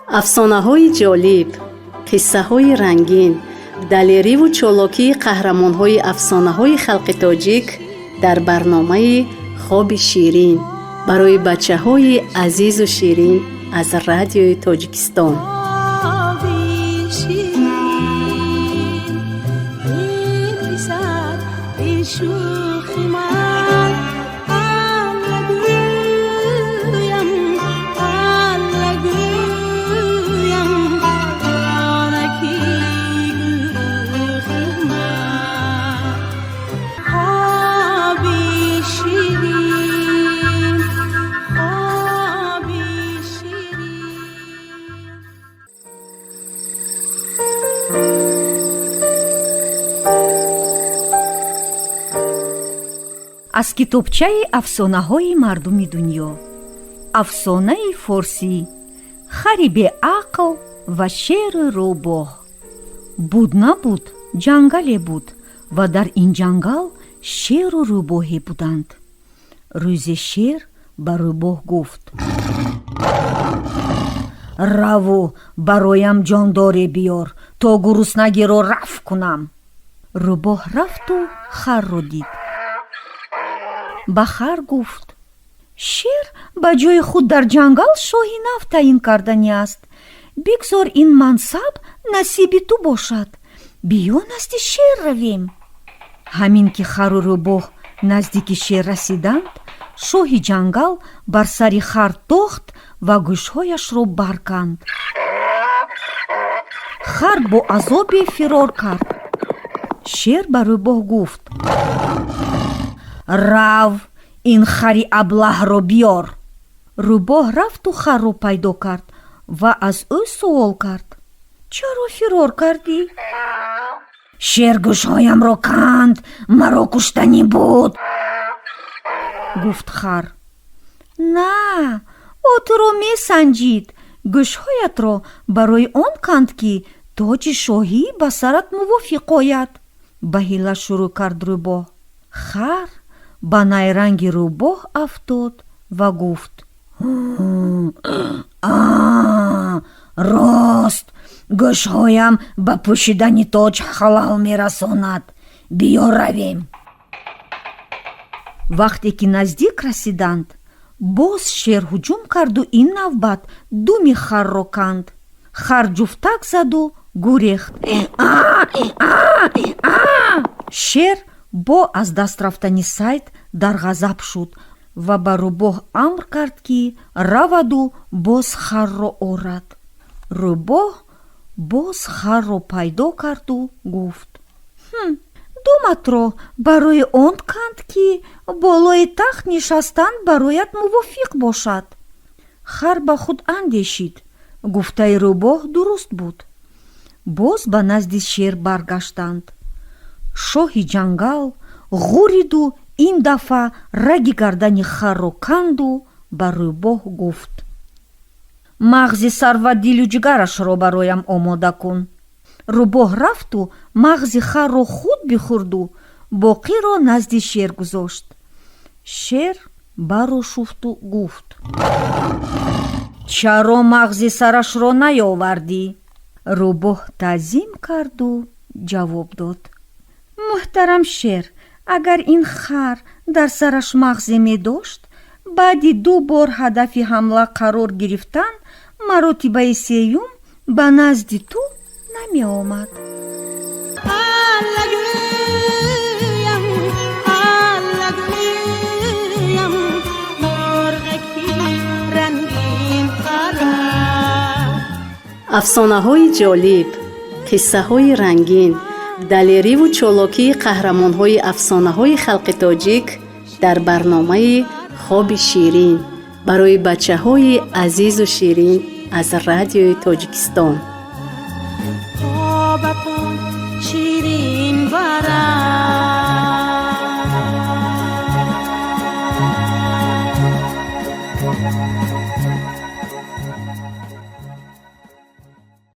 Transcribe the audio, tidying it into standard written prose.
افسانه‌های جالب، قصه‌های رنگین، دلیری و چالاکی قهرمان‌های افسانه‌های خلق تاجیک در برنامه خواب شیرین برای بچه‌های عزیز و شیرین از رادیوی تاجیکستان. аз китобчаи афсонаҳои мардуми дунё. афсонаи форсӣ хари беақл ва шери рӯбоҳ. буд набуд ҷангале буд ва дар ин ҷангал шеру рӯбоҳе буданд. рӯзе шер ба рӯбоҳ гуфт: раву бароям ҷондоре биёр, то гуруснагиро рафт кунам. рӯбоҳ рафту харро дид. ба хар гуфт: шер ба ҷои худ дар ҷангал шоҳи нав таъин кардани аст. бигзор ин мансаб насиби ту бошад. биё назди шер равем. ҳамин ки хару рӯбоҳ наздики шер расиданд, шоҳи ҷангал бар сари хар тохт ва гӯшҳояшро барканд. хар бо азобе фирор кард. шер ба рӯбоҳ гуфт: рав, ин хари аблаҳро биёр. рӯбоҳ рафту харро пайдо кард ва аз ӯ суол кард: чаро фирор кардӣ? шер гӯшҳоямро канд, маро куштанӣ буд. гуфт хар: на, ӯ туро месанҷид. гӯшҳоятро барои он канд ки тоҷи шоҳӣ ба сарат мувофиқ ояд. ба ҳила шурӯъ кард рӯбоҳ. хар ба найранги рӯбоҳ афтод ва гуфт: рост, гӯшҳоям ба пӯшидани тоҷ халал мерасонад. биё равем. вақте ки наздик расиданд, боз шер ҳуҷум карду ин навбат думи харро канд. хар ҷуфтак заду гӯрехт. шер бо аз даст рафтани сайд дар ғазаб шуд ва ба рӯбоҳ амр кард ки раваду боз харро орад. рӯбоҳ боз харро пайдо карду гуфт: думатро барои он канд ки болои тахт нишастан бароят мувофиқ бошад. хар ба худ андешид. гуфтаи рӯбоҳ дуруст буд. боз ба назди шер баргаштанд. шоҳи ҷангал ғуриду ин дафъа раги гардани харро канду ба рӯбоҳ гуфт: мағзи сарвадилу ҷигарашро бароям омода кун. рӯбоҳ рафту мағзи харро худ бихӯрду боқиро назди шер гузошт. шер баро шуфту гуфт: чаро мағзи сарашро наёвардӣ? рӯбоҳ таъзим карду ҷавоб дод: муҳтарам шер, агар ин хар дар сараш мағзе медошт, баъди 2 бор ҳадафи ҳамла қарор гирифтан, маротибаи сеюм ба назди ту намеомад. افسانه‌های جالب، قصه‌های رنگین، دلیری و چالاکی قهرمان‌های افسانه‌های خلق تاجیک در برنامه خواب شیرین برای بچه‌های عزیز و شیرین از رادیوی تاجیکستان.